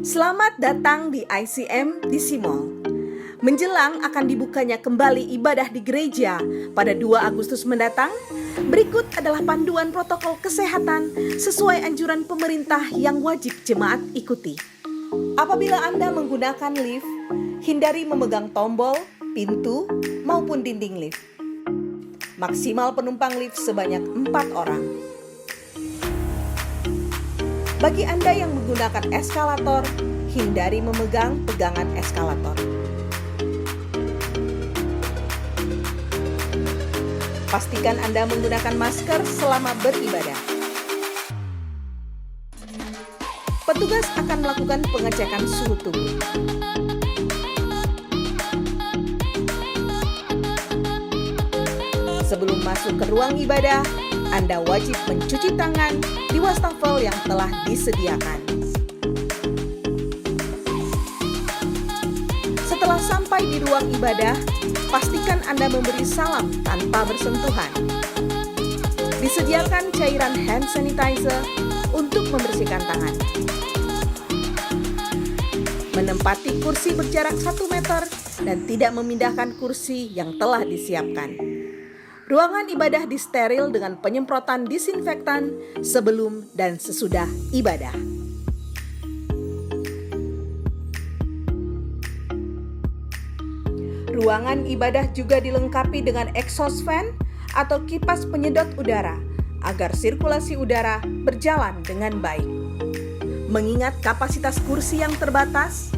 Selamat datang di ICM DC Mall. Menjelang akan dibukanya kembali ibadah di gereja pada 2 Agustus mendatang, berikut adalah panduan protokol kesehatan sesuai anjuran pemerintah yang wajib jemaat ikuti. Apabila Anda menggunakan lift, hindari memegang tombol, pintu, maupun dinding lift. Maksimal penumpang lift sebanyak 4 orang. Bagi Anda yang menggunakan eskalator, hindari memegang pegangan eskalator. Pastikan Anda menggunakan masker selama beribadah. Petugas akan melakukan pengecekan suhu tubuh. Sebelum masuk ke ruang ibadah, Anda wajib mencuci tangan di wastafel yang telah disediakan. Setelah sampai di ruang ibadah, pastikan Anda memberi salam tanpa bersentuhan. Disediakan cairan hand sanitizer untuk membersihkan tangan. Menempati kursi berjarak 1 meter dan tidak memindahkan kursi yang telah disiapkan. Ruangan ibadah disteril dengan penyemprotan disinfektan sebelum dan sesudah ibadah. Ruangan ibadah juga dilengkapi dengan exhaust fan atau kipas penyedot udara agar sirkulasi udara berjalan dengan baik. Mengingat kapasitas kursi yang terbatas,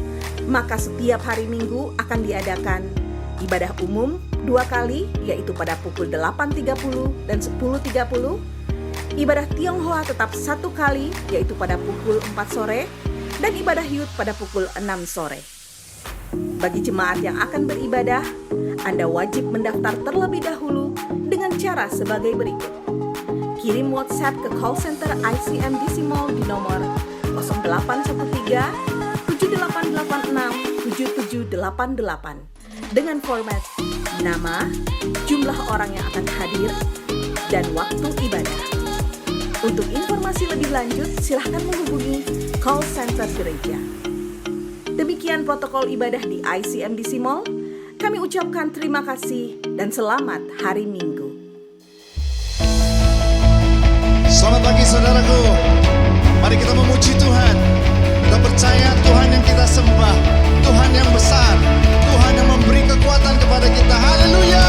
maka setiap hari Minggu akan diadakan ibadah umum 2 kali, yaitu pada pukul 8.30 dan 10.30. Ibadah Tionghoa tetap 1 kali, yaitu pada pukul 4 sore, dan ibadah Yud pada pukul 6 sore. Bagi jemaat yang akan beribadah, Anda wajib mendaftar terlebih dahulu dengan cara sebagai berikut. Kirim WhatsApp ke call center ICM DC Mall di nomor 0813 7886 7788 dengan format nama, jumlah orang yang akan hadir, dan waktu ibadah. Untuk informasi lebih lanjut, silakan menghubungi call center gereja. Demikian protokol ibadah di ICM DC Mall. Kami ucapkan terima kasih dan selamat hari Minggu. Selamat pagi saudaraku. Mari kita memuji Tuhan. Kita percaya Tuhan yang kita sembah, Tuhan yang besar, Tuhan yang memberi kekuatan kepada kita. Haleluya.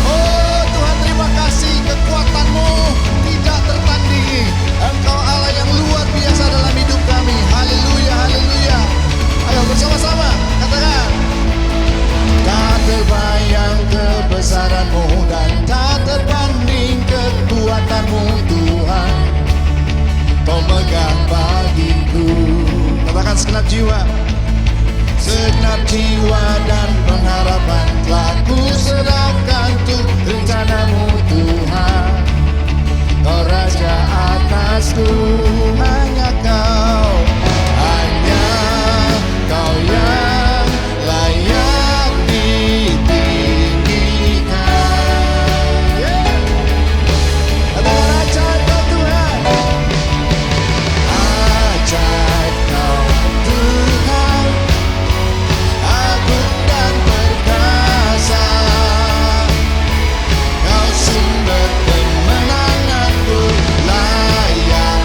Oh Tuhan, terima kasih, kekuatan-Mu tidak tertandingi. Engkau Allah yang luar biasa dalam hidup kami. Haleluya, haleluya. Ayo bersama-sama katakan. Tak terbayang kebesaran-Mu dan tak terbanding kekuatan-Mu Tuhan. Kau megang bagiku. Katakan segenap jiwa. Segenap jiwa dan pengharapan telah ku serahkan untuk rencana-Mu Tuhan. Kau Raja atasku, hanya Kau yang layak ditinggikan. Katakan ajaib Kau Tuhan. Ajaib Kau Tuhan, agung dan perkasa. Kau sumber kemenanganku, layak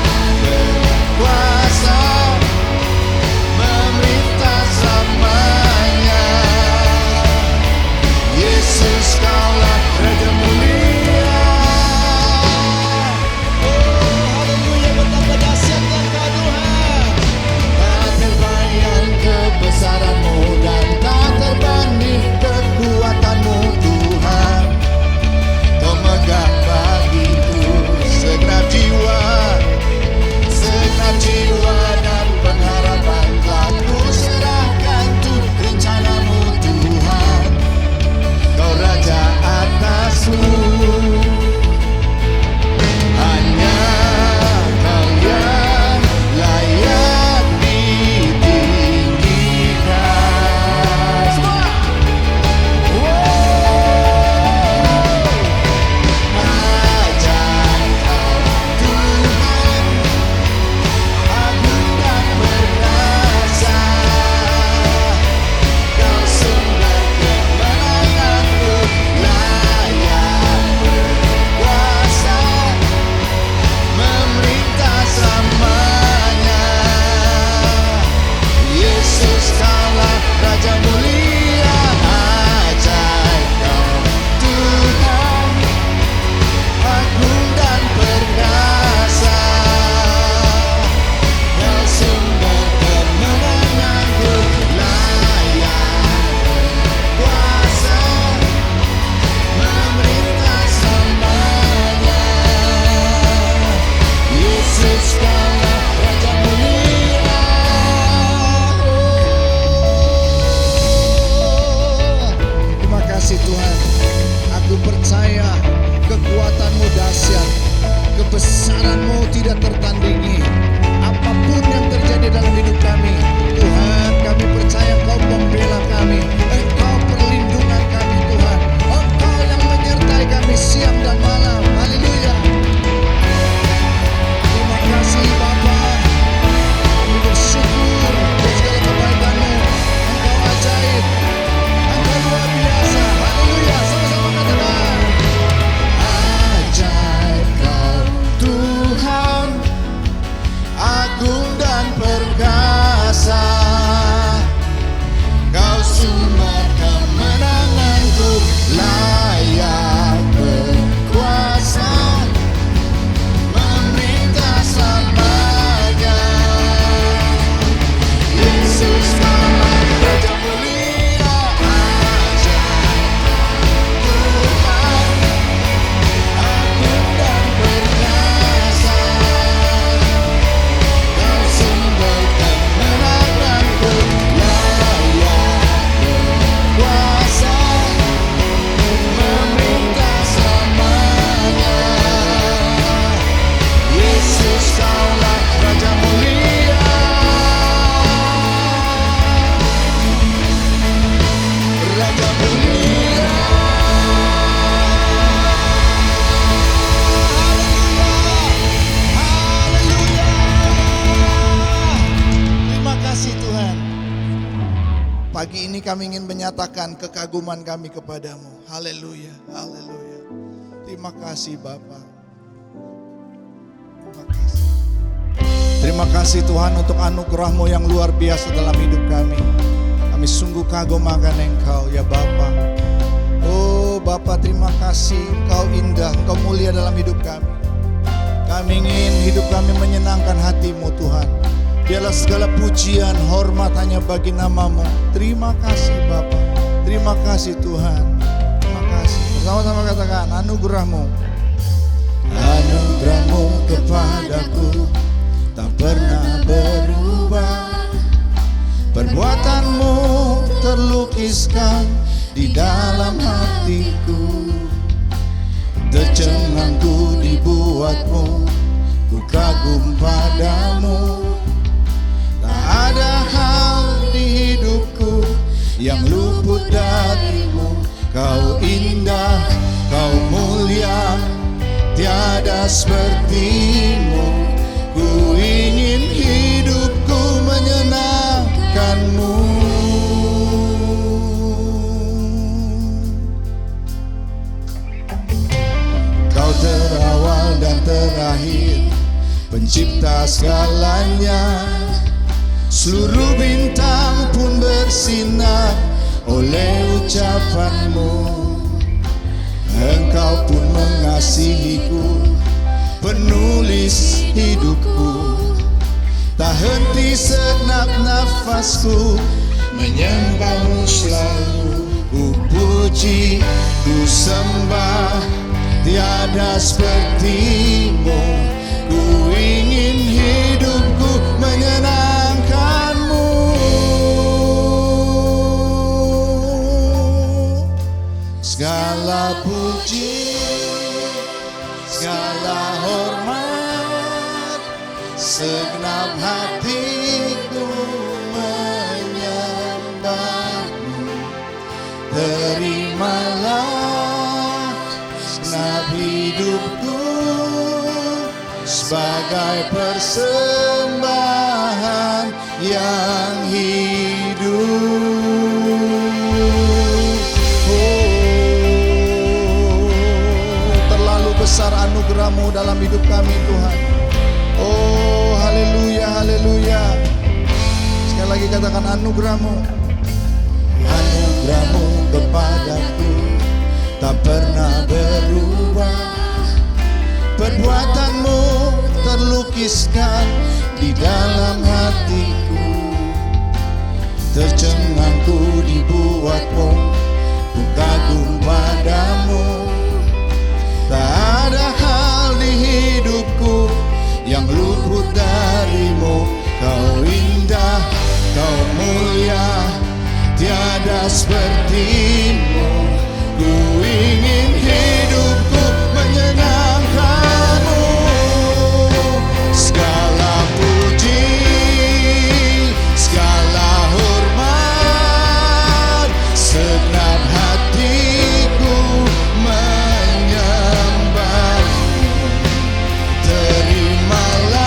Pagi ini kami ingin menyatakan kekaguman kami kepadamu. Haleluya, haleluya. Terima kasih Bapa. Terima kasih. Terima kasih Tuhan untuk anugerah-Mu yang luar biasa dalam hidup kami. Kami sungguh kagum akan Engkau ya Bapa. Oh Bapa, terima kasih, Engkau indah, Engkau mulia dalam hidup kami. Kami ingin hidup kami menyenangkan hati-Mu Tuhan. Biarlah segala pujian, hormat hanya bagi nama-Mu. Terima kasih Bapa. Terima kasih Tuhan. Terima kasih. Bersama-sama katakan, anugerah-Mu. Anugerah-Mu kepadaku tak pernah berubah. Perbuatan-Mu terlukiskan di dalam hatiku. Tercengangku dibuat-Mu, ku kagum padamu. Tak ada hal di hidupku yang luput darimu. Kau indah, kau mulia, tiada sepertimu. Ku ingin hidupku menyenangkanmu. Kau terawal dan terakhir, pencipta segalanya. Seluruh bintang pun bersinar oleh ucapan-Mu. Engkau pun mengasihiku, penulis hidupku. Tak henti segenap nafasku, menyembah-Mu selalu. Ku puji, ku sembah, tiada seperti-Mu. Ku ingin hidupku menyenangkan-Mu. Segala puji, segala hormat, segenap hatiku menyembah-Mu. Terimalah segenap hidupku sebagai persembahan yang hidup. Terlalu besar anugerah-Mu dalam hidup kami Tuhan. Oh haleluya, haleluya. Sekali lagi katakan anugerah-Mu. Anugerah-Mu kepadaku tak pernah berubah. Perbuatan-Mu terlukiskan di dalam hatiku. Tercengangku dibuat-Mu, ku kagum padamu. Tak ada hal di hidupku yang luput darimu. Kau indah, kau mulia, tiada seperti-Mu. Ku ingin hidupku menyenangkan-Mu. Segala puji, segala hormat, segenap hatiku menyembah-Mu. Terimalah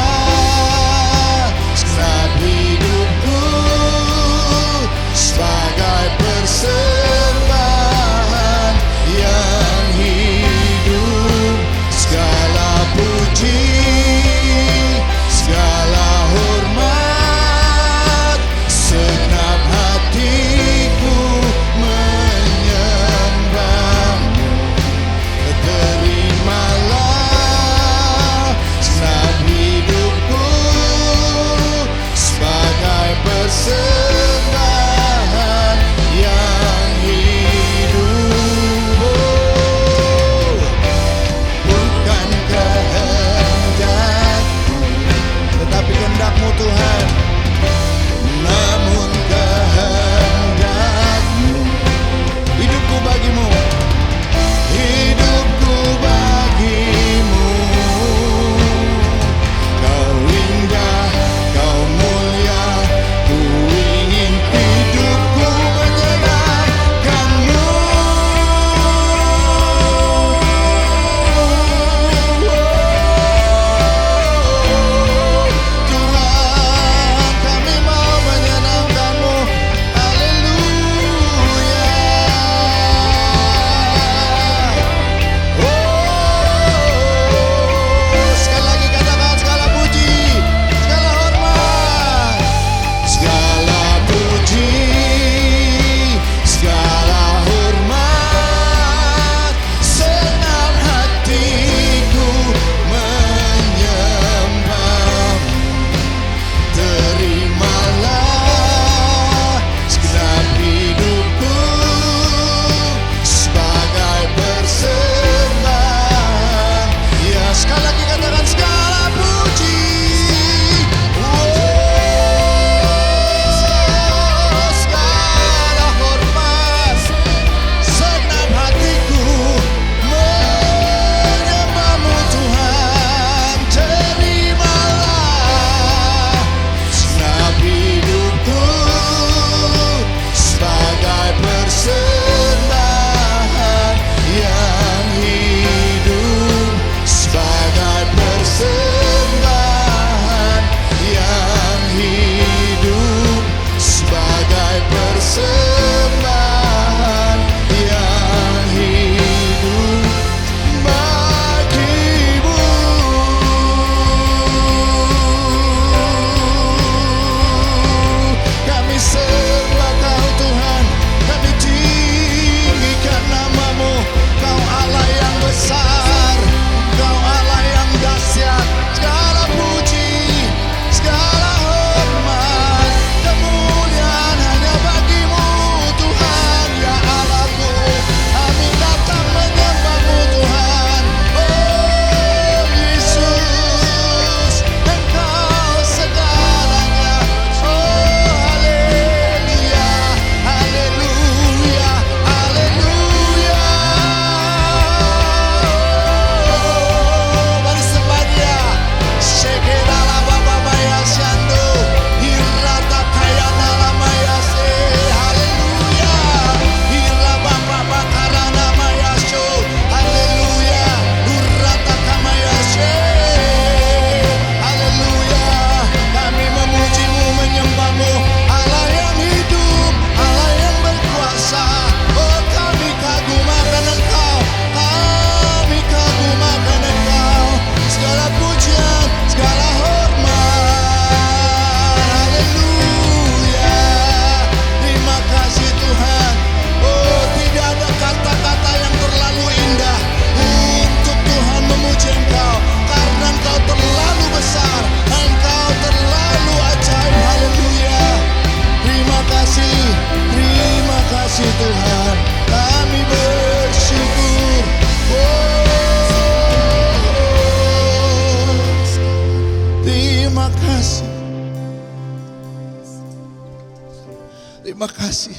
Terima kasih.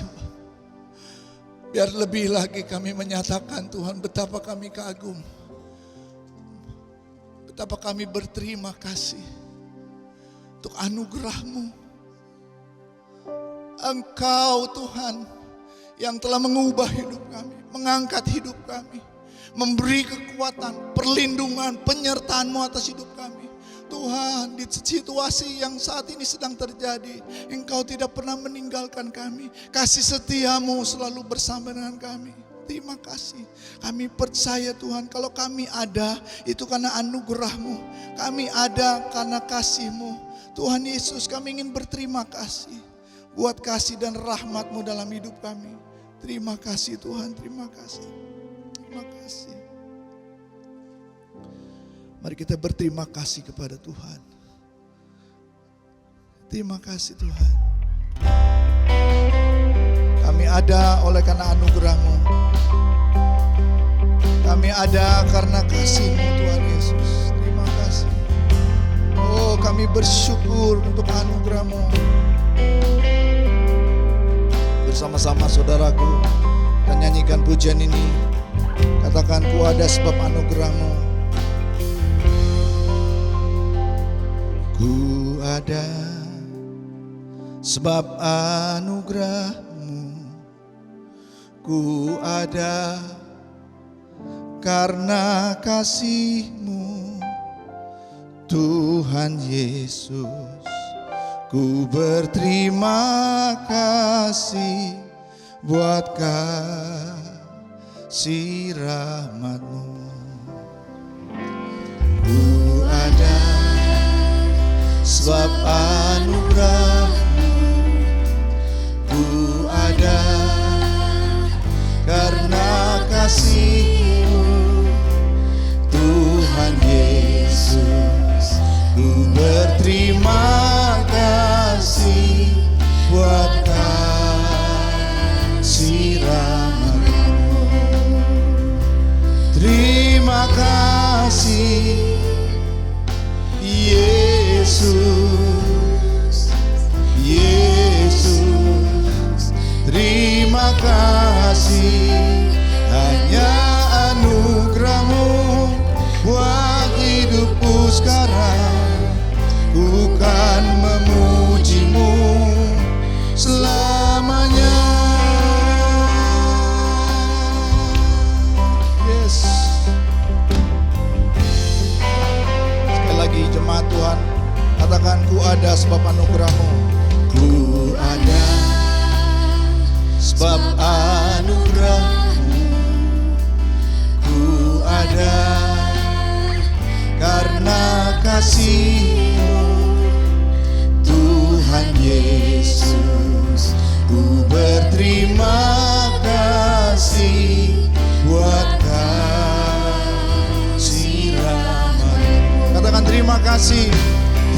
Biar lebih lagi kami menyatakan Tuhan betapa kami kagum. Betapa kami berterima kasih untuk anugerah-Mu. Engkau Tuhan yang telah mengubah hidup kami, mengangkat hidup kami, memberi kekuatan, perlindungan, penyertaan-Mu atas hidup kami. Tuhan, di situasi yang saat ini sedang terjadi, Engkau tidak pernah meninggalkan kami. Kasih setia-Mu selalu bersama dengan kami. Terima kasih. Kami percaya Tuhan, kalau kami ada, itu karena anugerah-Mu. Kami ada karena kasih-Mu. Tuhan Yesus, kami ingin berterima kasih buat kasih dan rahmat-Mu dalam hidup kami. Terima kasih Tuhan, terima kasih. Terima kasih. Mari kita berterima kasih kepada Tuhan. Terima kasih Tuhan. Kami ada oleh karena anugerah-Mu. Kami ada karena kasih-Mu Tuhan Yesus. Terima kasih. Oh, kami bersyukur untuk anugerah-Mu. Bersama-sama saudaraku, kita nyanyikan pujian ini. Katakan, ku ada sebab anugerah-Mu. Ku ada sebab anugerah-Mu. Ku ada karena kasih-Mu, Tuhan Yesus. Ku berterima kasih buat kasih rahmat-Mu. Ku ada sebab anugerah-Mu. Ku ada karena kasih-Mu, Tuhan Yesus. Ku berterima kasih buat kasih rahmat-Mu. Terima kasih Yesus, Yesus. Terima kasih, hanya anugerah-Mu buat hidupku sekarang. Ku kan memuji-Mu selamanya. Yes. Sekali lagi jemaat Tuhan, katakan, ku ada sebab anugerah-Mu. Ku ada sebab anugerah-Mu. Ku ada karena kasih-Mu, Tuhan Yesus. Ku berterima kasih buat kasih rahmat-Mu. Katakan, terima kasih.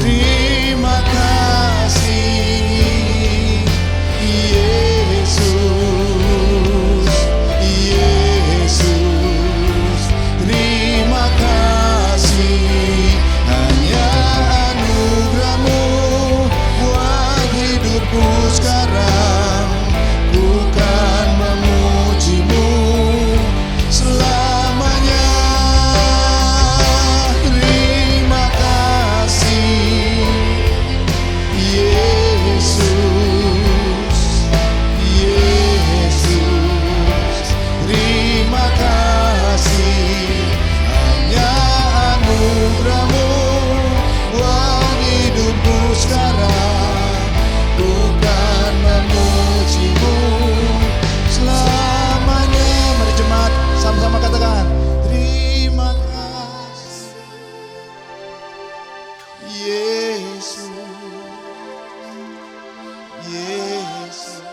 Terima kasih Yesus, Yesus. Terima kasih, hanya anugerah-Mu buat hidupku sekarang. Ku kan memuji-Mu selamanya. Terima kasih Yesus, Yesus. Terima kasih, hanya anugerah-Mu buat hidupku sekarang. Ku kan memuji-Mu selamanya. Mari jemaat sama-sama katakan, terima kasih Yesus, Yesus.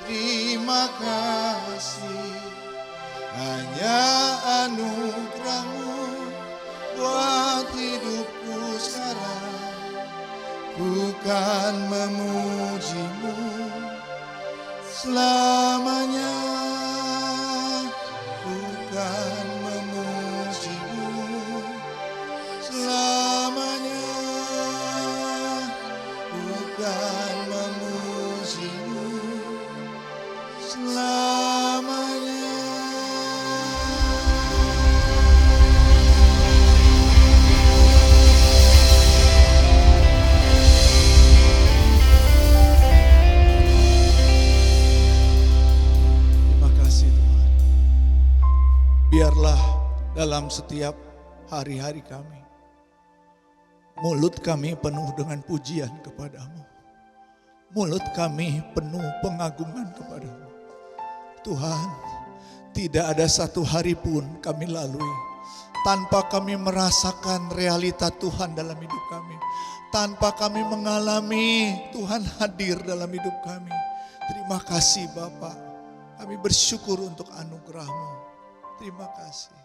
Terima kasih, hanya anugerah-Mu buat hidupku sekarang. Ku kan memuji-Mu selamanya. Ku kan memuji-Mu selamanya. Ku kan memuji dalam setiap hari-hari kami. Mulut kami penuh dengan pujian kepadamu. Mulut kami penuh pengagungan kepadamu. Tuhan, tidak ada satu hari pun kami lalui tanpa kami merasakan realita Tuhan dalam hidup kami. Tanpa kami mengalami Tuhan hadir dalam hidup kami. Terima kasih Bapa. Kami bersyukur untuk anugerah-Mu. Terima kasih.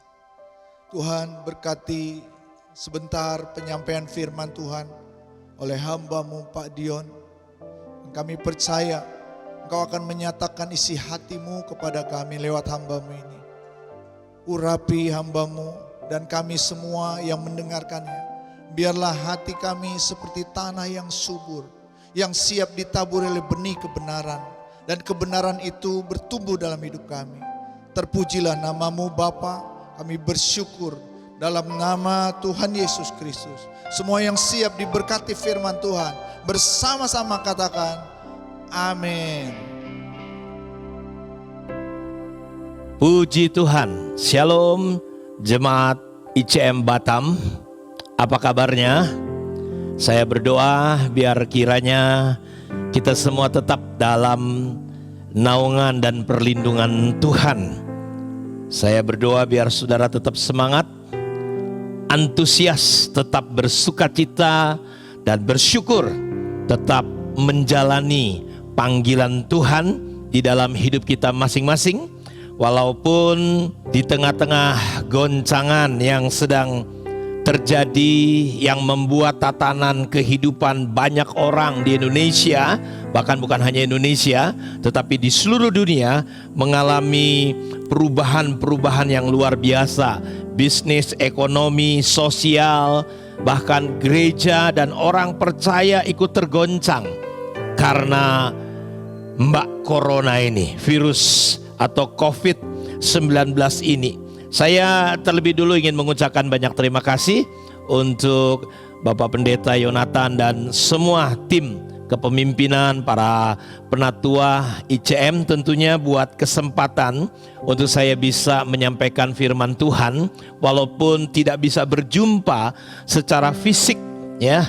Tuhan, berkati sebentar penyampaian firman Tuhan oleh hamba-Mu Pak Dion. Kami percaya Engkau akan menyatakan isi hati-Mu kepada kami lewat hamba-Mu ini. Urapi hamba-Mu dan kami semua yang mendengarkannya. Biarlah hati kami seperti tanah yang subur, yang siap ditabur oleh benih kebenaran. Dan kebenaran itu bertumbuh dalam hidup kami. Terpujilah nama-Mu Bapa. Kami bersyukur dalam nama Tuhan Yesus Kristus. Semua yang siap diberkati firman Tuhan, bersama-sama katakan amin. Puji Tuhan. Shalom Jemaat ICM Batam. Apa kabarnya? Saya berdoa biar kiranya kita semua tetap dalam naungan dan perlindungan Tuhan. Saya berdoa biar saudara tetap semangat, antusias, tetap bersukacita dan bersyukur, tetap menjalani panggilan Tuhan di dalam hidup kita masing-masing. Walaupun di tengah-tengah goncangan yang sedang terjadi yang membuat tatanan kehidupan banyak orang di Indonesia, bahkan bukan hanya Indonesia tetapi di seluruh dunia mengalami perubahan-perubahan yang luar biasa. Bisnis, ekonomi, sosial, bahkan gereja dan orang percaya ikut tergoncang karena Mbak Corona ini, virus atau COVID-19 ini. Saya terlebih dulu ingin mengucapkan banyak terima kasih untuk Bapak Pendeta Yonatan dan semua tim kepemimpinan, para penatua ICM tentunya buat kesempatan untuk saya bisa menyampaikan firman Tuhan walaupun tidak bisa berjumpa secara fisik ya.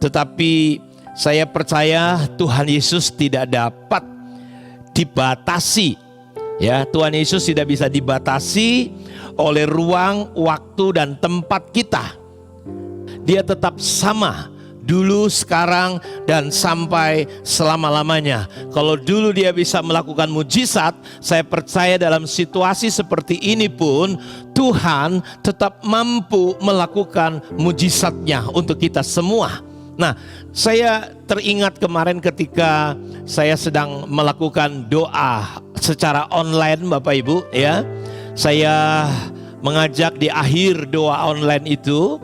Tetapi saya percaya Tuhan Yesus tidak dapat dibatasi ya. Tuhan Yesus tidak bisa dibatasi oleh ruang, waktu, dan tempat kita. Dia tetap sama dulu, sekarang, dan sampai selama-lamanya. Kalau dulu dia bisa melakukan mujizat, saya percaya dalam situasi seperti ini pun Tuhan tetap mampu melakukan mujizatnya untuk kita semua. Nah, saya teringat kemarin ketika saya sedang melakukan doa secara online Bapak Ibu ya. Saya mengajak di akhir doa online itu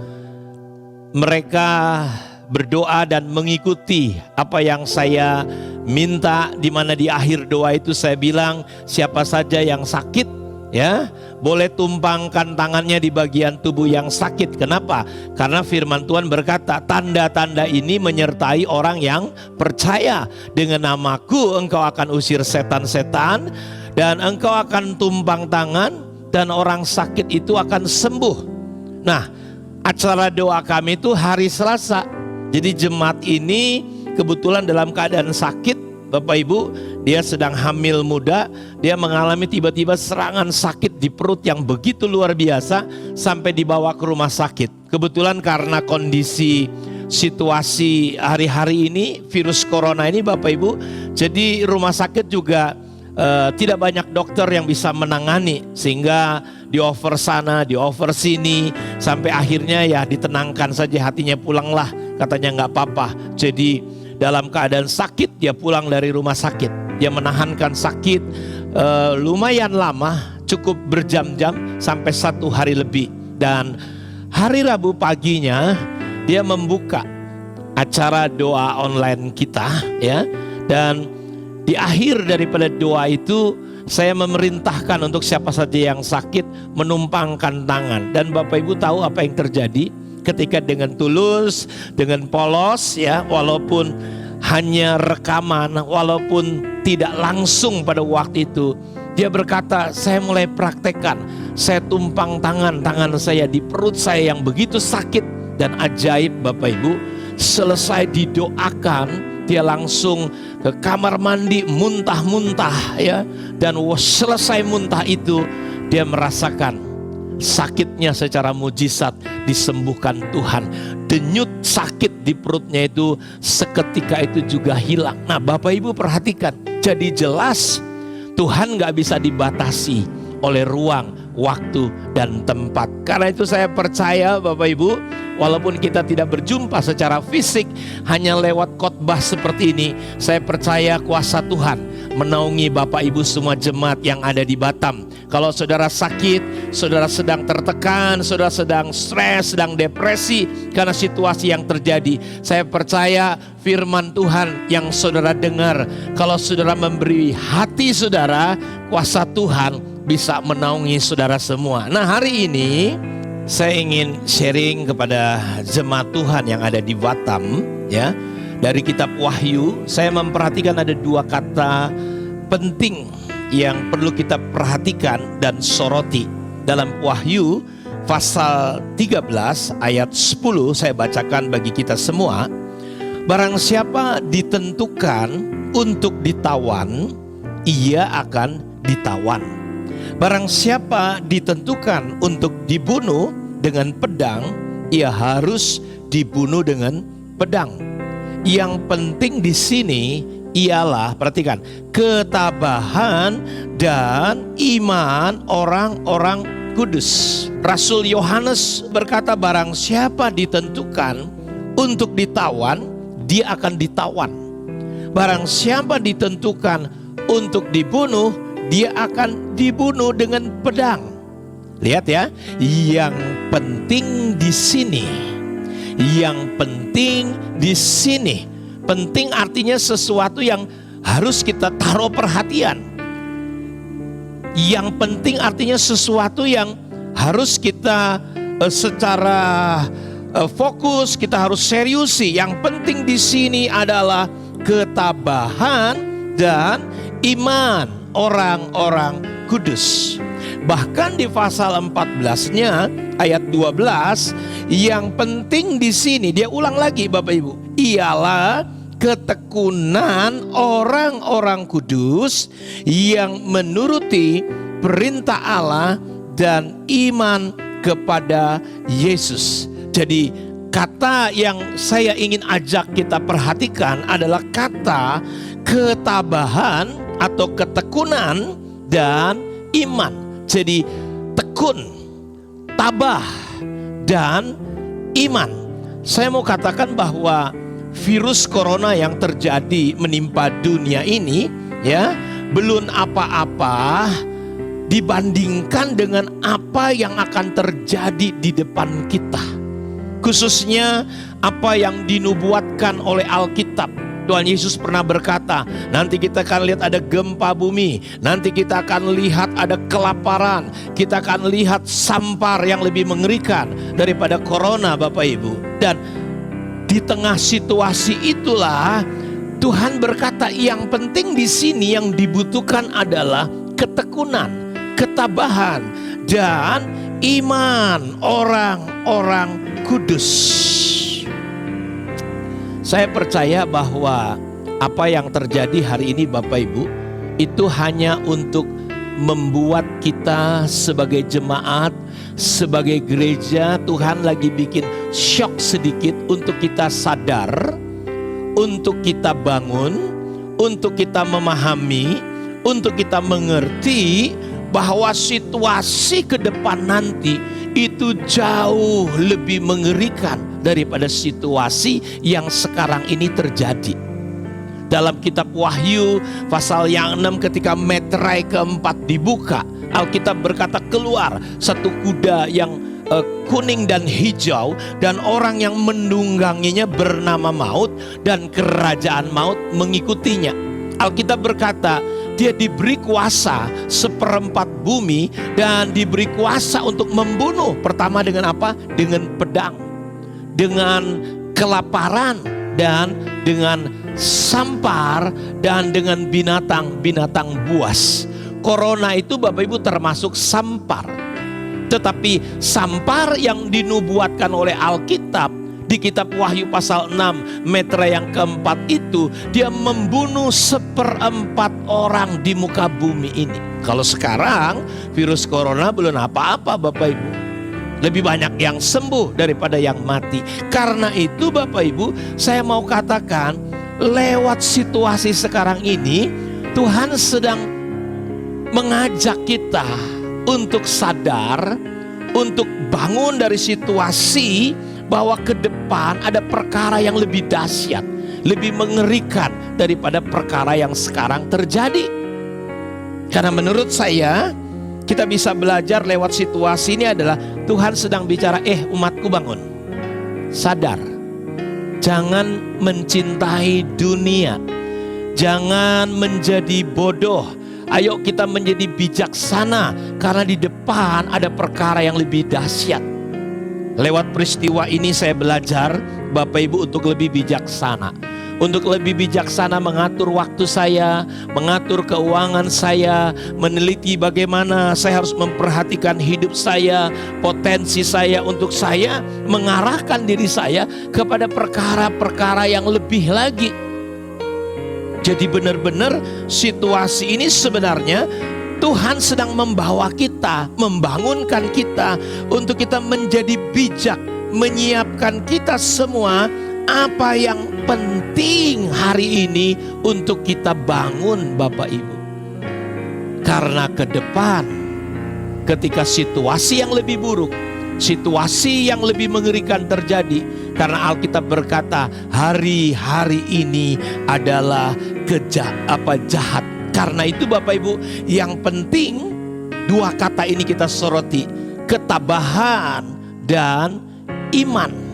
mereka berdoa dan mengikuti apa yang saya minta, di mana di akhir doa itu saya bilang siapa saja yang sakit ya boleh tumpangkan tangannya di bagian tubuh yang sakit. Kenapa? Karena firman Tuhan berkata tanda-tanda ini menyertai orang yang percaya. Dengan namaku engkau akan usir setan-setan dan engkau akan tumpang tangan dan orang sakit itu akan sembuh. Nah, acara doa kami itu hari Selasa. Jadi jemaat ini kebetulan dalam keadaan sakit. Bapak Ibu, dia sedang hamil muda, dia mengalami tiba-tiba serangan sakit di perut yang begitu luar biasa sampai dibawa ke rumah sakit. Kebetulan karena kondisi situasi hari-hari ini, virus corona ini Bapak Ibu, jadi rumah sakit juga tidak banyak dokter yang bisa menangani, sehingga di over sana, di over sini, sampai akhirnya ya ditenangkan saja, hatinya pulanglah, katanya nggak apa-apa. Jadi dalam keadaan sakit dia pulang dari rumah sakit, dia menahankan sakit lumayan lama, cukup berjam-jam sampai 1 hari lebih. Dan hari Rabu paginya dia membuka acara doa online kita ya. Dan di akhir daripada doa itu saya memerintahkan untuk siapa saja yang sakit menumpangkan tangan. Dan Bapak Ibu tahu apa yang terjadi ketika dengan tulus, dengan polos ya, walaupun hanya rekaman, walaupun tidak langsung pada waktu itu, Dia berkata, saya mulai praktekkan. Saya tumpang tangan saya di perut saya yang begitu sakit. Dan ajaib Bapak Ibu, selesai didoakan, dia langsung ke kamar mandi muntah-muntah ya. Dan selesai muntah itu, dia merasakan sakitnya secara mujizat disembuhkan Tuhan. Denyut sakit di perutnya itu seketika itu juga hilang. Nah Bapak Ibu perhatikan, jadi jelas Tuhan gak bisa dibatasi oleh ruang, waktu, dan tempat. Karena itu saya percaya Bapak Ibu, walaupun kita tidak berjumpa secara fisik, hanya lewat khotbah seperti ini, saya percaya kuasa Tuhan menaungi Bapak Ibu semua jemaat yang ada di Batam. Kalau saudara sakit, saudara sedang tertekan, saudara sedang stres, sedang depresi karena situasi yang terjadi, saya percaya firman Tuhan yang saudara dengar, kalau saudara memberi hati saudara, kuasa Tuhan bisa menaungi saudara semua. Nah hari ini saya ingin sharing kepada jemaat Tuhan yang ada di Batam ya. Dari kitab Wahyu, saya memperhatikan ada 2 kata penting yang perlu kita perhatikan dan soroti. Dalam Wahyu pasal 13 ayat 10 saya bacakan bagi kita semua. Barang siapa ditentukan untuk ditawan, ia akan ditawan. Barang siapa ditentukan untuk dibunuh dengan pedang, ia harus dibunuh dengan pedang. Yang penting di sini ialah, perhatikan, ketabahan dan iman orang-orang kudus. Rasul Yohanes berkata, barang siapa ditentukan untuk ditawan, dia akan ditawan. Barang siapa ditentukan untuk dibunuh, dia akan dibunuh dengan pedang. Lihat ya, yang penting di sini. Yang penting di sini. Penting artinya sesuatu yang harus kita taruh perhatian. Yang penting artinya sesuatu yang harus kita secara fokus, kita harus seriusi. Yang penting di sini adalah ketabahan dan iman orang-orang kudus. Bahkan di pasal 14-nya ayat 12, yang penting di sini dia ulang lagi Bapak Ibu, ialah ketekunan orang-orang kudus yang menuruti perintah Allah dan iman kepada Yesus. Jadi kata yang saya ingin ajak kita perhatikan adalah kata ketabahan atau ketekunan dan iman. Jadi tekun, tabah, dan iman. Saya mau katakan bahwa virus corona yang terjadi menimpa dunia ini ya, belum apa-apa dibandingkan dengan apa yang akan terjadi di depan kita. Khususnya apa yang dinubuatkan oleh Alkitab. Tuhan Yesus pernah berkata, nanti kita akan lihat ada gempa bumi, nanti kita akan lihat ada kelaparan, kita akan lihat sampar yang lebih mengerikan daripada corona Bapak Ibu. Dan di tengah situasi itulah Tuhan berkata, yang penting di sini yang dibutuhkan adalah ketekunan, ketabahan, dan iman orang-orang kudus. Saya percaya bahwa apa yang terjadi hari ini Bapak Ibu, itu hanya untuk membuat kita sebagai jemaat, sebagai gereja, Tuhan lagi bikin shock sedikit untuk kita sadar, untuk kita bangun, untuk kita memahami, untuk kita mengerti bahwa situasi ke depan nanti itu jauh lebih mengerikan daripada situasi yang sekarang ini terjadi. Dalam kitab Wahyu pasal yang 6, ketika meterai keempat dibuka, Alkitab berkata keluar satu kuda yang kuning dan hijau, dan orang yang menungganginya bernama Maut, dan kerajaan maut mengikutinya. Alkitab berkata dia diberi kuasa 1/4 bumi dan diberi kuasa untuk membunuh. Pertama dengan apa? Dengan pedang, dengan kelaparan, dan dengan sampar, dan dengan binatang-binatang buas. corona itu Bapak Ibu termasuk sampar. Tetapi sampar yang dinubuatkan oleh Alkitab di kitab Wahyu pasal 6 metra yang keempat itu, dia membunuh 1/4 orang di muka bumi ini. Kalau sekarang virus corona belum apa-apa Bapak Ibu, lebih banyak yang sembuh daripada yang mati. Karena itu Bapak Ibu, saya mau katakan lewat situasi sekarang ini Tuhan sedang mengajak kita untuk sadar, untuk bangun dari situasi bahwa ke depan ada perkara yang lebih dahsyat, lebih mengerikan daripada perkara yang sekarang terjadi. Karena menurut saya, kita bisa belajar lewat situasi ini adalah Tuhan sedang bicara, umatku bangun, sadar, jangan mencintai dunia, jangan menjadi bodoh. Ayo kita menjadi bijaksana, karena di depan ada perkara yang lebih dahsyat. Lewat peristiwa ini saya belajar Bapak Ibu untuk lebih bijaksana. Untuk lebih bijaksana mengatur waktu saya, mengatur keuangan saya, meneliti bagaimana saya harus memperhatikan hidup saya, potensi saya, untuk saya mengarahkan diri saya kepada perkara-perkara yang lebih lagi. Jadi benar-benar situasi ini sebenarnya Tuhan sedang membawa kita, membangunkan kita untuk kita menjadi bijak, menyiapkan kita semua apa yang penting hari ini untuk kita bangun Bapak Ibu. Karena ke depan ketika situasi yang lebih buruk, situasi yang lebih mengerikan terjadi, karena Alkitab berkata hari-hari ini adalah jahat. Karena itu Bapak Ibu, yang penting dua kata ini kita soroti, ketabahan dan iman.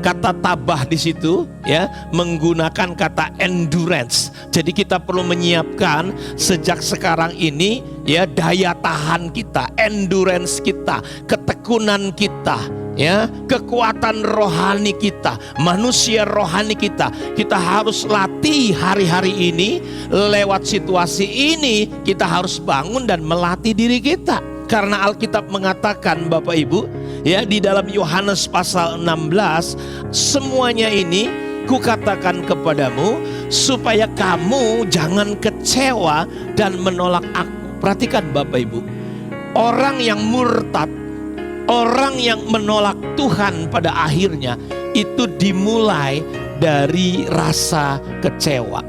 Kata tabah di situ ya menggunakan kata endurance. Jadi kita perlu menyiapkan sejak sekarang ini ya daya tahan kita, endurance kita, ketekunan kita, ya, kekuatan rohani kita, manusia rohani kita. Kita harus latih hari-hari ini. Lewat situasi ini kita harus bangun dan melatih diri kita. Karena Alkitab mengatakan Bapak Ibu, ya, di dalam Yohanes pasal 16, semuanya ini kukatakan kepadamu supaya kamu jangan kecewa dan menolak aku. Perhatikan Bapak Ibu, orang yang murtad, orang yang menolak Tuhan pada akhirnya itu dimulai dari rasa kecewa.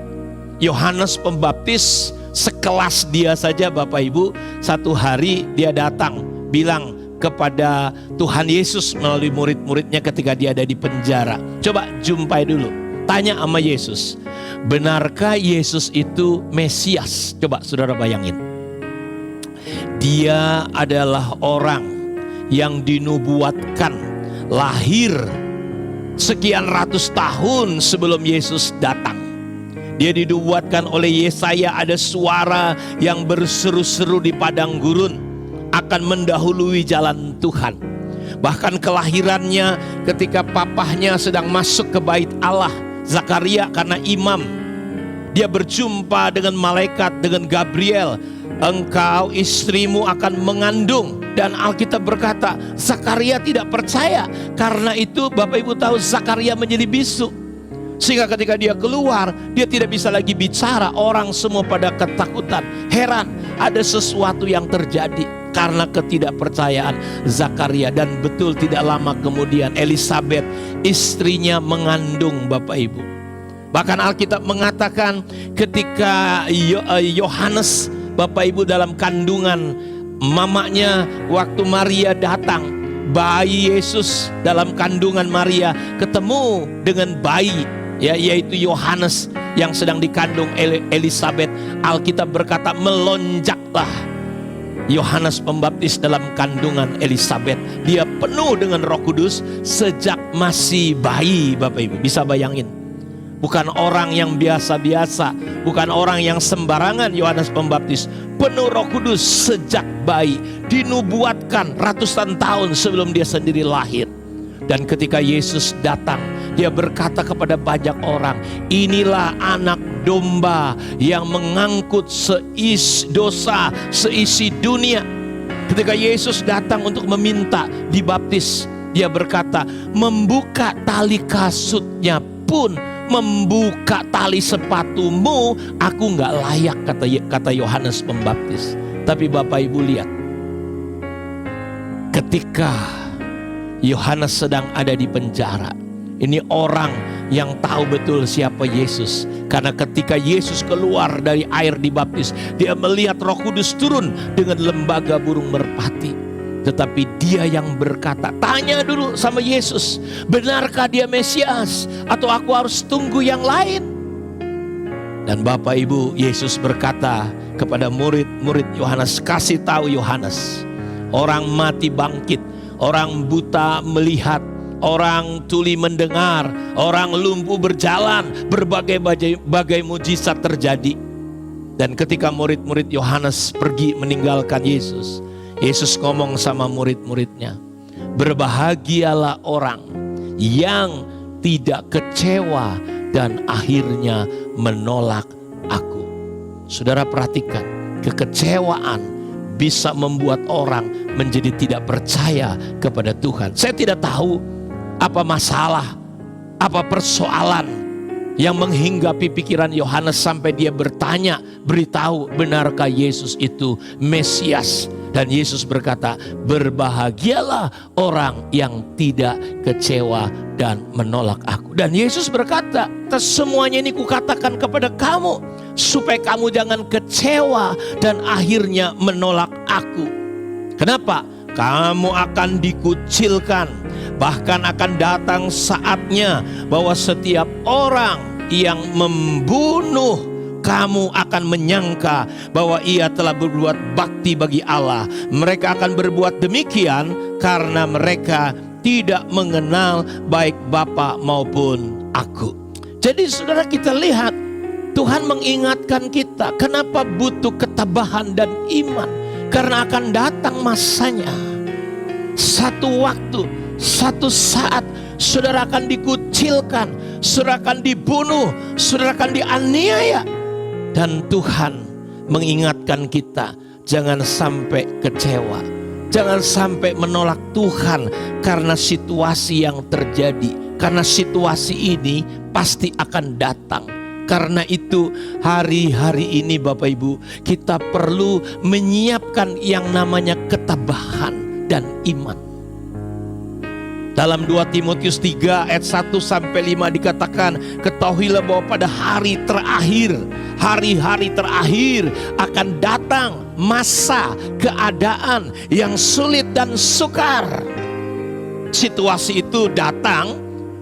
Yohanes Pembaptis sekelas dia saja Bapak Ibu, satu hari dia datang bilang kepada Tuhan Yesus melalui murid-muridnya ketika dia ada di penjara. Coba jumpai dulu, tanya sama Yesus, benarkah Yesus itu Mesias? Coba saudara bayangin, dia adalah orang yang dinubuatkan lahir sekian ratus tahun sebelum Yesus datang. Dia dinubuatkan oleh Yesaya, ada suara yang berseru-seru di padang gurun akan mendahului jalan Tuhan. Bahkan kelahirannya ketika papahnya sedang masuk ke bait Allah, Zakaria karena imam, dia berjumpa dengan malaikat, dengan Gabriel, engkau istrimu akan mengandung. Dan Alkitab berkata Zakaria tidak percaya. Karena itu Bapak Ibu tahu Zakaria menjadi bisu, sehingga ketika dia keluar dia tidak bisa lagi bicara. Orang semua pada ketakutan, heran ada sesuatu yang terjadi karena ketidakpercayaan Zakaria. Dan betul tidak lama kemudian Elisabet istrinya mengandung Bapak Ibu. Bahkan Alkitab mengatakan ketika Yohanes Bapak Ibu dalam kandungan mamanya, waktu Maria datang, bayi Yesus dalam kandungan Maria ketemu dengan bayi, ya, yaitu Yohanes yang sedang dikandung Elisabet. Alkitab berkata melonjaklah Yohanes Pembaptis dalam kandungan Elisabet. Dia penuh dengan Roh Kudus sejak masih bayi Bapak Ibu. Bisa bayangin, bukan orang yang biasa-biasa, bukan orang yang sembarangan. Yohanes Pembaptis penuh Roh Kudus sejak bayi, dinubuatkan ratusan tahun sebelum dia sendiri lahir. Dan ketika Yesus datang, dia berkata kepada banyak orang, inilah anak domba yang mengangkut dosa seisi dunia. Ketika Yesus datang untuk meminta dibaptis, dia berkata, membuka tali kasutnya pun, membuka tali sepatumu, aku gak layak, kata Yohanes Pembaptis. Tapi Bapak Ibu lihat, ketika Yohanes sedang ada di penjara, ini orang yang tahu betul siapa Yesus. Karena ketika Yesus keluar dari air dibaptis, dia melihat Roh Kudus turun dengan lembaga burung merpati. Tetapi dia yang berkata, tanya dulu sama Yesus, benarkah dia Mesias atau aku harus tunggu yang lain? Dan Bapak Ibu, Yesus berkata kepada murid-murid Yohanes, kasih tahu Yohanes, orang mati bangkit, orang buta melihat, orang tuli mendengar, orang lumpuh berjalan, berbagai mujizat terjadi. Dan ketika murid-murid Yohanes pergi meninggalkan Yesus, Yesus ngomong sama murid-muridnya, berbahagialah orang yang tidak kecewa dan akhirnya menolak aku. Saudara perhatikan, kekecewaan bisa membuat orang menjadi tidak percaya kepada Tuhan. Saya tidak tahu apa masalah, apa persoalan yang menghinggapi pikiran Yohanes sampai dia bertanya, beritahu, benarkah Yesus itu Mesias? Dan Yesus berkata, berbahagialah orang yang tidak kecewa dan menolak aku. Dan Yesus berkata, semuanya ini kukatakan kepada kamu, supaya kamu jangan kecewa dan akhirnya menolak aku. Kenapa? Kamu akan dikucilkan. Bahkan akan datang saatnya bahwa setiap orang yang membunuh kamu akan menyangka bahwa ia telah berbuat bakti bagi Allah. Mereka akan berbuat demikian karena mereka tidak mengenal baik Bapa maupun aku. Jadi saudara, kita lihat Tuhan mengingatkan kita kenapa butuh ketabahan dan iman. Karena akan datang masanya, satu waktu, satu saat saudara akan dikucilkan, saudara akan dibunuh, saudara akan dianiaya. Dan Tuhan mengingatkan kita, jangan sampai kecewa, jangan sampai menolak Tuhan karena situasi yang terjadi. Karena situasi ini pasti akan datang. Karena itu hari-hari ini Bapak Ibu, kita perlu menyiapkan yang namanya ketabahan dan iman. Dalam 2 Timotius 3 ayat 1 sampai 5 dikatakan, ketahuilah bahwa pada hari terakhir akan datang masa keadaan yang sulit dan sukar. Situasi itu datang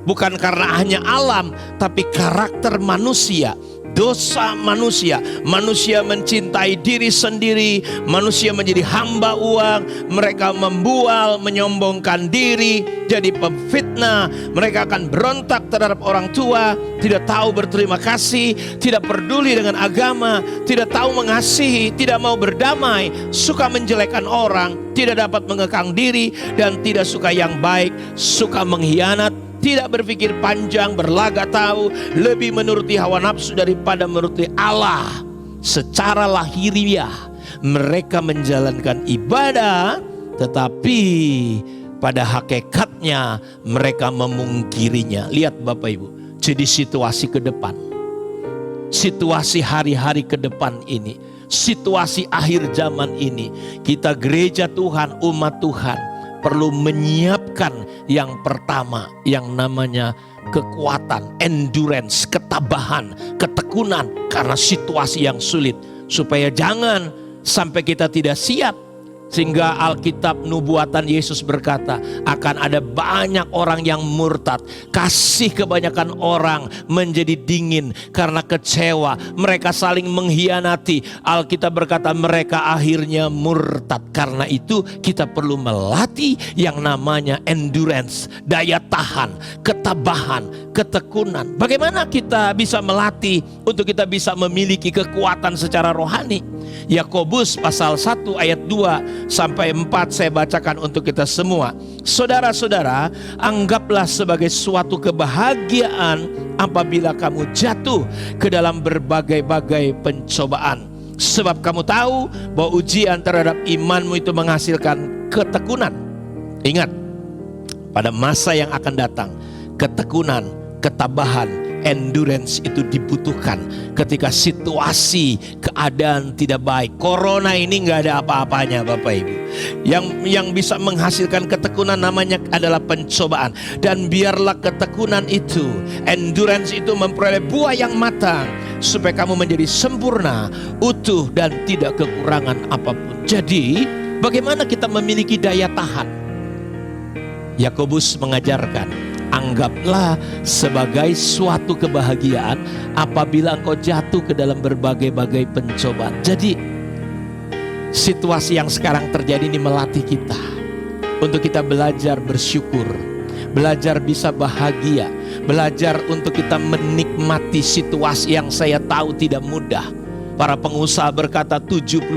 bukan karena hanya alam, tapi karakter manusia, dosa manusia. Manusia mencintai diri sendiri, manusia menjadi hamba uang, mereka membual, menyombongkan diri, jadi pemfitnah. Mereka akan berontak terhadap orang tua, tidak tahu berterima kasih, tidak peduli dengan agama, tidak tahu mengasihi, tidak mau berdamai, suka menjelekkan orang, tidak dapat mengekang diri, dan tidak suka yang baik, suka mengkhianat, tidak berpikir panjang, berlagak tahu, lebih menuruti hawa nafsu daripada menuruti Allah. Secara lahiriah mereka menjalankan ibadah, tetapi pada hakikatnya mereka memungkirinya. Lihat Bapak Ibu, jadi situasi ke depan, situasi hari-hari ke depan ini, situasi akhir zaman ini, kita gereja Tuhan, umat Tuhan perlu menyiapkan yang pertama, yang namanya kekuatan, endurance, ketabahan, ketekunan karena situasi yang sulit, supaya jangan sampai kita tidak siap. Sehingga Alkitab nubuatan Yesus berkata, akan ada banyak orang yang murtad. Kasih kebanyakan orang menjadi dingin karena kecewa. Mereka saling mengkhianati. Alkitab berkata mereka akhirnya murtad. Karena itu kita perlu melatih yang namanya endurance, daya tahan, ketabahan, ketekunan. Bagaimana kita bisa melatih untuk kita bisa memiliki kekuatan secara rohani? Yakobus pasal 1 ayat 2 sampai 4 saya bacakan untuk kita semua. Saudara-saudara, anggaplah sebagai suatu kebahagiaan apabila kamu jatuh ke dalam berbagai-bagai pencobaan. Sebab kamu tahu bahwa ujian terhadap imanmu itu menghasilkan ketekunan. Ingat, pada masa yang akan datang, ketekunan, ketabahan, endurance itu dibutuhkan ketika situasi keadaan tidak baik. Corona ini nggak ada apa-apanya Bapak Ibu. Yang bisa menghasilkan ketekunan namanya adalah pencobaan. Dan biarlah ketekunan itu, endurance itu memperoleh buah yang matang, supaya kamu menjadi sempurna, utuh, dan tidak kekurangan apapun. Jadi bagaimana kita memiliki daya tahan? Yakobus mengajarkan, anggaplah sebagai suatu kebahagiaan apabila engkau jatuh ke dalam berbagai-bagai pencobaan. Jadi situasi yang sekarang terjadi ini melatih kita untuk kita belajar bersyukur, belajar bisa bahagia, belajar untuk kita menikmati situasi yang saya tahu tidak mudah. Para pengusaha berkata 70%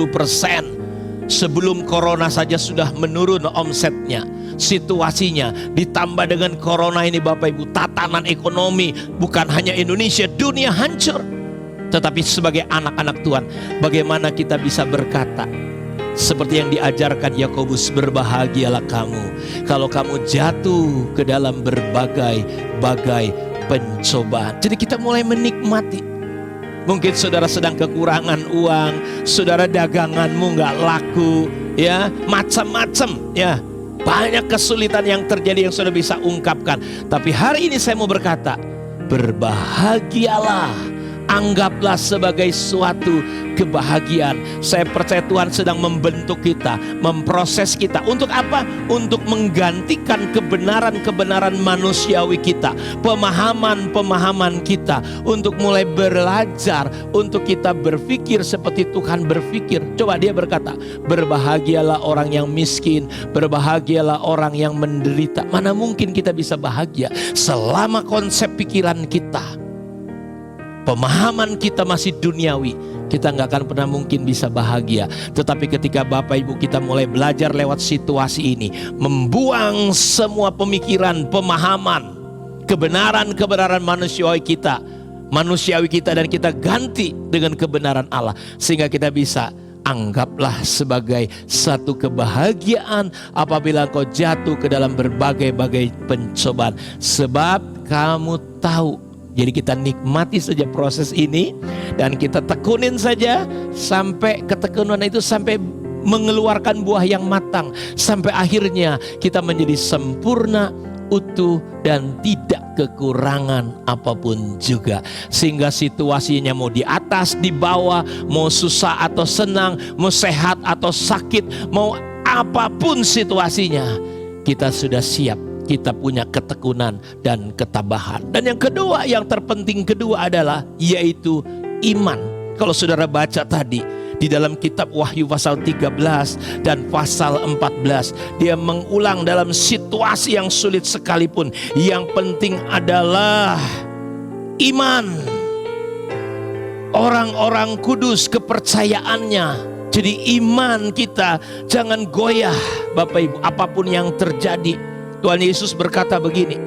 sebelum corona saja sudah menurun omsetnya. Situasinya ditambah dengan corona ini Bapak Ibu, tatanan ekonomi bukan hanya Indonesia, dunia hancur. Tetapi sebagai anak-anak Tuhan, bagaimana kita bisa berkata seperti yang diajarkan Yakobus, berbahagialah kamu kalau kamu jatuh ke dalam berbagai-bagai pencobaan. Jadi kita mulai menikmati. Mungkin saudara sedang kekurangan uang, saudara daganganmu nggak laku, ya macam-macam, ya banyak kesulitan yang terjadi yang saudara bisa ungkapkan. Tapi hari ini saya mau berkata, berbahagialah. Anggaplah sebagai suatu kebahagiaan. Saya percaya Tuhan sedang membentuk kita, memproses kita. Untuk apa? Untuk menggantikan kebenaran-kebenaran manusiawi kita, pemahaman-pemahaman kita, untuk mulai belajar, untuk kita berpikir seperti Tuhan berpikir. Coba dia berkata, berbahagialah orang yang miskin, berbahagialah orang yang menderita. Mana mungkin kita bisa bahagia selama konsep pikiran kita, pemahaman kita masih duniawi, kita nggak akan pernah mungkin bisa bahagia. Tetapi ketika Bapak Ibu kita mulai belajar lewat situasi ini, membuang semua pemikiran, pemahaman, kebenaran-kebenaran manusiawi kita dan kita ganti dengan kebenaran Allah, sehingga kita bisa anggaplah sebagai satu kebahagiaan apabila kau jatuh ke dalam berbagai-bagai pencobaan, sebab kamu tahu. Jadi kita nikmati saja proses ini dan kita tekunin saja sampai ketekunan itu sampai mengeluarkan buah yang matang, sampai akhirnya kita menjadi sempurna, utuh, dan tidak kekurangan apapun juga. Sehingga situasinya mau di atas, di bawah, mau susah atau senang, mau sehat atau sakit, mau apapun situasinya, kita sudah siap. Kita punya ketekunan dan ketabahan. Dan yang kedua, yang terpenting kedua adalah yaitu iman. Kalau saudara baca tadi di dalam kitab Wahyu pasal 13 dan pasal 14, dia mengulang dalam situasi yang sulit sekalipun, yang penting adalah iman. Orang-orang kudus kepercayaannya. Jadi iman kita jangan goyah Bapak Ibu, apapun yang terjadi. Tuhan Yesus berkata begini,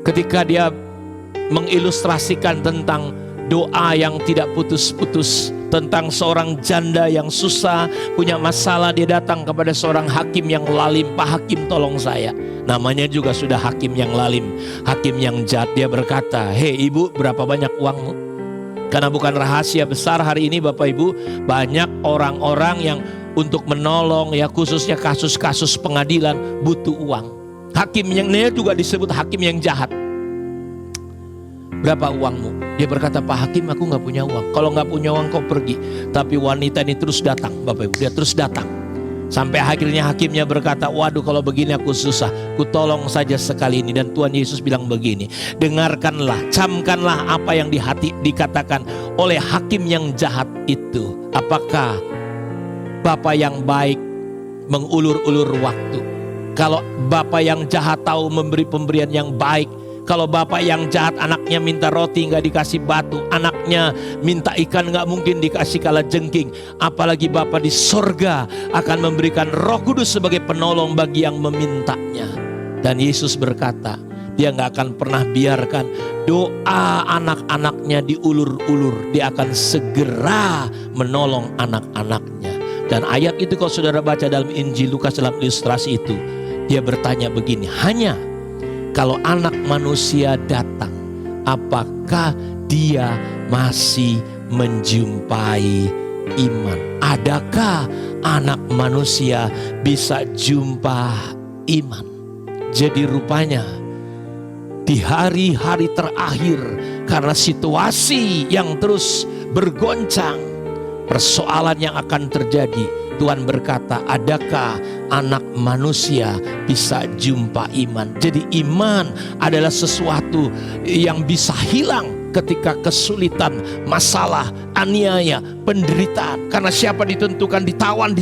ketika dia mengilustrasikan tentang doa yang tidak putus-putus, tentang seorang janda yang susah, punya masalah, dia datang kepada seorang hakim yang lalim. Pak Hakim, tolong saya. Namanya juga sudah hakim yang lalim, hakim yang jahat. Dia berkata, hei ibu, berapa banyak uangmu? Karena bukan rahasia besar hari ini Bapak Ibu, banyak orang-orang yang untuk menolong, ya khususnya kasus-kasus pengadilan, butuh uang. Hakim yang ini juga disebut hakim yang jahat. Berapa uangmu? Dia berkata, Pak Hakim, aku gak punya uang. Kalau gak punya uang kau pergi. Tapi wanita ini terus datang Bapak Ibu, dia terus datang. Sampai akhirnya hakimnya berkata, waduh kalau begini aku susah, ku tolong saja sekali ini. Dan Tuhan Yesus bilang begini, dengarkanlah, camkanlah apa yang di hati dikatakan oleh hakim yang jahat itu. Apakah Bapa yang baik mengulur-ulur waktu? Kalau Bapa yang jahat tahu memberi pemberian yang baik Kalau bapak yang jahat anaknya minta roti nggak dikasih batu, anaknya minta ikan nggak mungkin dikasih kalajengking. Apalagi Bapa di sorga akan memberikan Roh Kudus sebagai penolong bagi yang memintanya. Dan Yesus berkata, Dia nggak akan pernah biarkan doa anak-anaknya diulur-ulur. Dia akan segera menolong anak-anaknya. Dan ayat itu kalau saudara baca dalam Injil Lukas dalam ilustrasi itu, dia bertanya begini, hanya kalau anak manusia datang, apakah dia masih menjumpai iman? Adakah anak manusia bisa jumpa iman? Jadi rupanya di hari-hari terakhir, karena situasi yang terus bergoncang, persoalan yang akan terjadi, Tuhan berkata, adakah anak manusia bisa jumpa iman? Jadi iman adalah sesuatu yang bisa hilang ketika kesulitan, masalah, aniaya, penderitaan. Karena siapa ditentukan ditawan.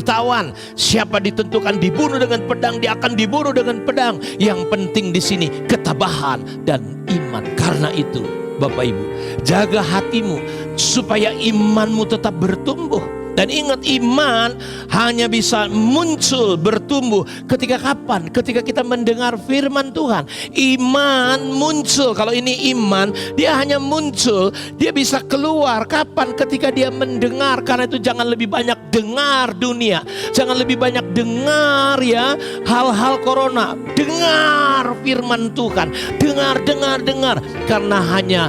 Siapa ditentukan dibunuh dengan pedang, dia akan dibunuh dengan pedang. Yang penting di sini ketabahan dan iman. Karena itu Bapak Ibu, jaga hatimu supaya imanmu tetap bertumbuh. Dan ingat, iman hanya bisa muncul, bertumbuh ketika kapan? Ketika kita mendengar firman Tuhan. Iman muncul, kalau ini iman, dia hanya muncul, dia bisa keluar kapan? Ketika dia mendengar. Karena itu jangan lebih banyak dengar dunia, jangan lebih banyak dengar ya hal-hal corona. Dengar firman Tuhan, dengar. Karena hanya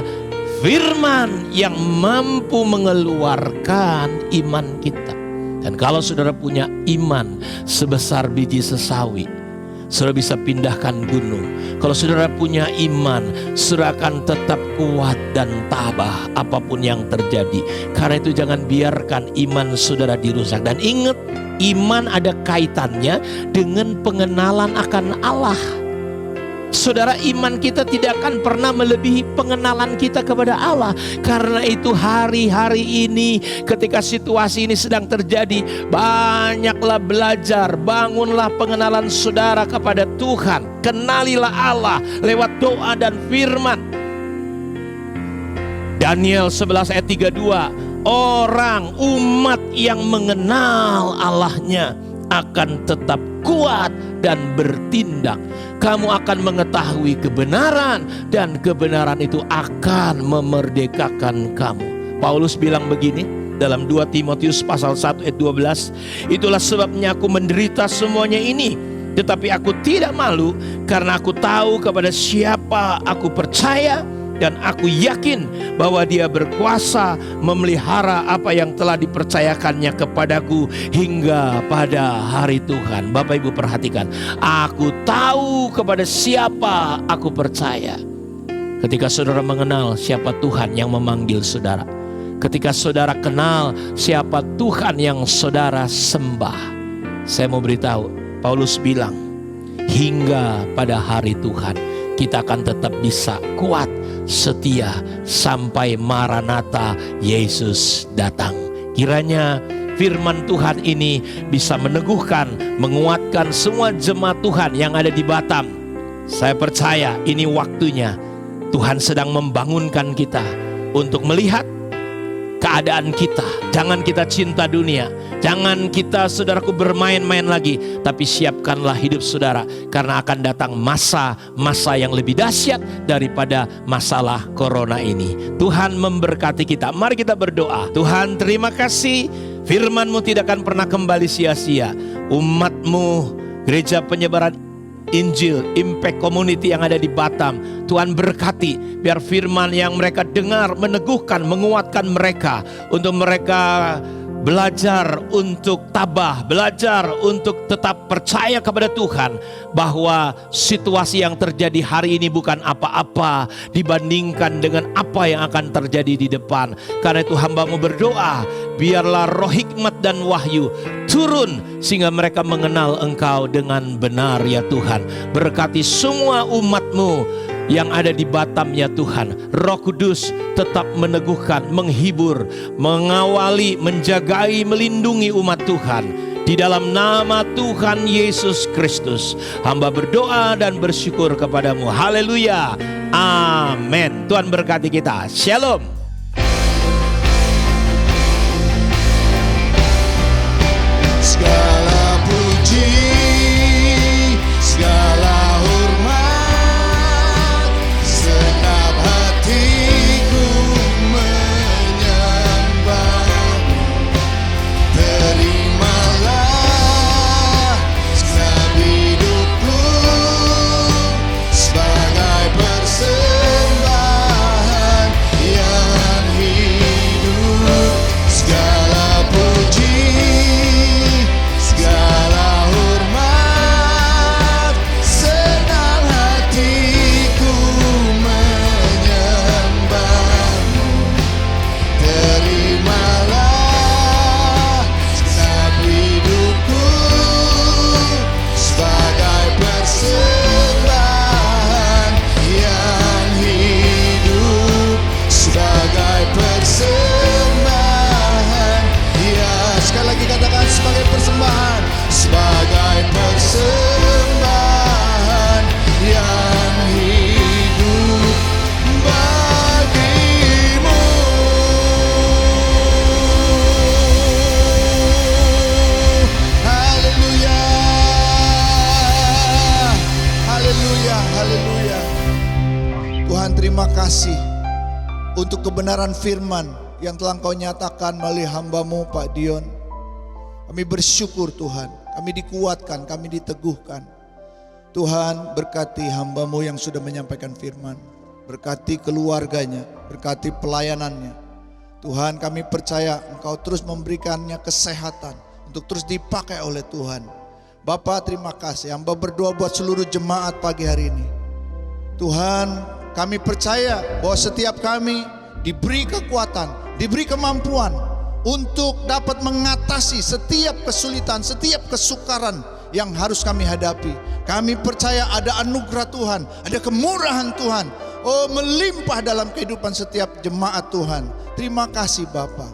firman yang mampu mengeluarkan iman kita. Dan kalau saudara punya iman sebesar biji sesawi, saudara bisa pindahkan gunung. Kalau saudara punya iman, saudara akan tetap kuat dan tabah apapun yang terjadi. Karena itu jangan biarkan iman saudara dirusak. Dan ingat, iman ada kaitannya dengan pengenalan akan Allah. Saudara, iman kita tidak akan pernah melebihi pengenalan kita kepada Allah. Karena itu hari-hari ini ketika situasi ini sedang terjadi, banyaklah belajar, bangunlah pengenalan saudara kepada Tuhan. Kenalilah Allah lewat doa dan firman. Daniel 11 ayat 32, orang umat yang mengenal Allahnya akan tetap kuat dan bertindak. Kamu akan mengetahui kebenaran, dan kebenaran itu akan memerdekakan kamu. Paulus bilang begini dalam 2 Timotius pasal 1 ayat 12, itulah sebabnya aku menderita semuanya ini, tetapi aku tidak malu, karena aku tahu kepada siapa aku percaya, dan aku yakin bahwa Dia berkuasa memelihara apa yang telah dipercayakannya kepadaku hingga pada hari Tuhan. Bapak Ibu perhatikan, aku tahu kepada siapa aku percaya. Ketika saudara mengenal siapa Tuhan yang memanggil saudara, ketika saudara kenal siapa Tuhan yang saudara sembah, saya mau beritahu, Paulus bilang, hingga pada hari Tuhan kita akan tetap bisa kuat, setia sampai Maranatha, Yesus datang. Kiranya firman Tuhan ini bisa meneguhkan, menguatkan semua jemaat Tuhan yang ada di Batam. Saya percaya ini waktunya Tuhan sedang membangunkan kita untuk melihat keadaan kita. Jangan kita cinta dunia, jangan kita, saudaraku, bermain-main lagi, tapi siapkanlah hidup saudara, karena akan datang masa yang lebih dahsyat daripada masalah corona ini. Tuhan memberkati kita. Mari kita berdoa. Tuhan, terima kasih, firman-Mu tidak akan pernah kembali sia-sia. Umat-Mu, gereja penyebaran Injil, Impact Community yang ada di Batam, Tuhan berkati, biar firman yang mereka dengar meneguhkan, menguatkan mereka, untuk mereka belajar untuk tabah, belajar untuk tetap percaya kepada Tuhan, bahwa situasi yang terjadi hari ini bukan apa-apa dibandingkan dengan apa yang akan terjadi di depan. Karena itu hamba-Mu berdoa, biarlah roh hikmat dan wahyu turun sehingga mereka mengenal Engkau dengan benar ya Tuhan. Berkati semua umat-Mu yang ada di Batam ya Tuhan. Roh Kudus tetap meneguhkan, menghibur, mengawali, menjagai, melindungi umat Tuhan. Di dalam nama Tuhan Yesus Kristus, hamba berdoa dan bersyukur kepadamu. Haleluya. Amin. Tuhan berkati kita. Shalom. Segala puji, segala hormat, senap hatiku menyembahmu. Terimalah segenap hidupku sebagai persembahan yang hidup. Segala puji, segala hormat, senang hatiku menyembahmu. Terimalah segenap hidupku sebagai persembahan yang hidup. Sebagai persembahan, ya, sekali lagi katakan sebagai persembahan. Sebagai persembahan yang hidup bagimu. Haleluya, haleluya, haleluya. Tuhan, terima kasih untuk kebenaran firman yang telah Engkau nyatakan melalui hamba-Mu Pak Dion. Kami bersyukur Tuhan, kami dikuatkan, kami diteguhkan. Tuhan, berkati hamba-Mu yang sudah menyampaikan firman. Berkati keluarganya, berkati pelayanannya. Tuhan, kami percaya Engkau terus memberikannya kesehatan untuk terus dipakai oleh Tuhan. Bapa, terima kasih. Hamba berdoa buat seluruh jemaat pagi hari ini. Tuhan, kami percaya bahwa setiap kami diberi kekuatan, diberi kemampuan untuk dapat mengatasi setiap kesulitan, setiap kesukaran yang harus kami hadapi. Kami percaya ada anugerah Tuhan, ada kemurahan Tuhan, melimpah dalam kehidupan setiap jemaat Tuhan. Terima kasih Bapa.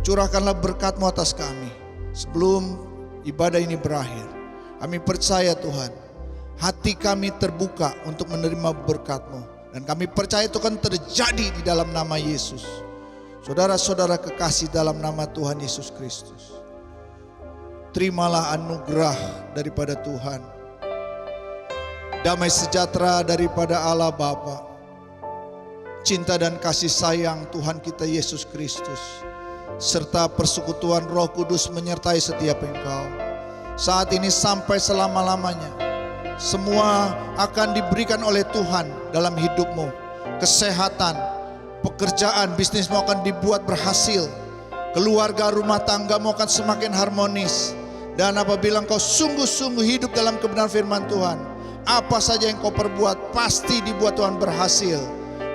Curahkanlah berkat-Mu atas kami. Sebelum ibadah ini berakhir, kami percaya Tuhan, hati kami terbuka untuk menerima berkat-Mu. Dan kami percaya itu kan terjadi di dalam nama Yesus. Saudara-saudara kekasih dalam nama Tuhan Yesus Kristus, terimalah anugerah daripada Tuhan, damai sejahtera daripada Allah Bapa, cinta dan kasih sayang Tuhan kita Yesus Kristus, serta persekutuan Roh Kudus menyertai setiap engkau saat ini sampai selama-lamanya. Semua akan diberikan oleh Tuhan dalam hidupmu. Kesehatan, pekerjaan, bisnismu akan dibuat berhasil. Keluarga, rumah tanggamu akan semakin harmonis. Dan apabila engkau sungguh-sungguh hidup dalam kebenaran firman Tuhan, apa saja yang kau perbuat pasti dibuat Tuhan berhasil.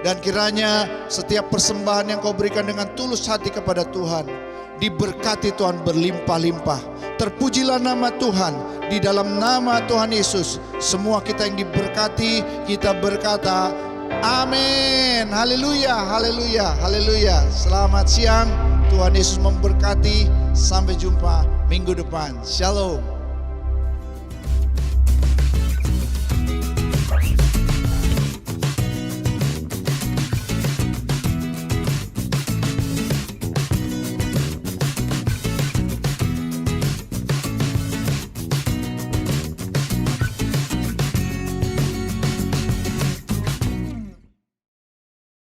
Dan kiranya setiap persembahan yang kau berikan dengan tulus hati kepada Tuhan, diberkati Tuhan berlimpah-limpah. Terpujilah nama Tuhan. Di dalam nama Tuhan Yesus, semua kita yang diberkati, kita berkata amin. Haleluya, haleluya, haleluya. Selamat siang, Tuhan Yesus memberkati. Sampai jumpa minggu depan. Shalom.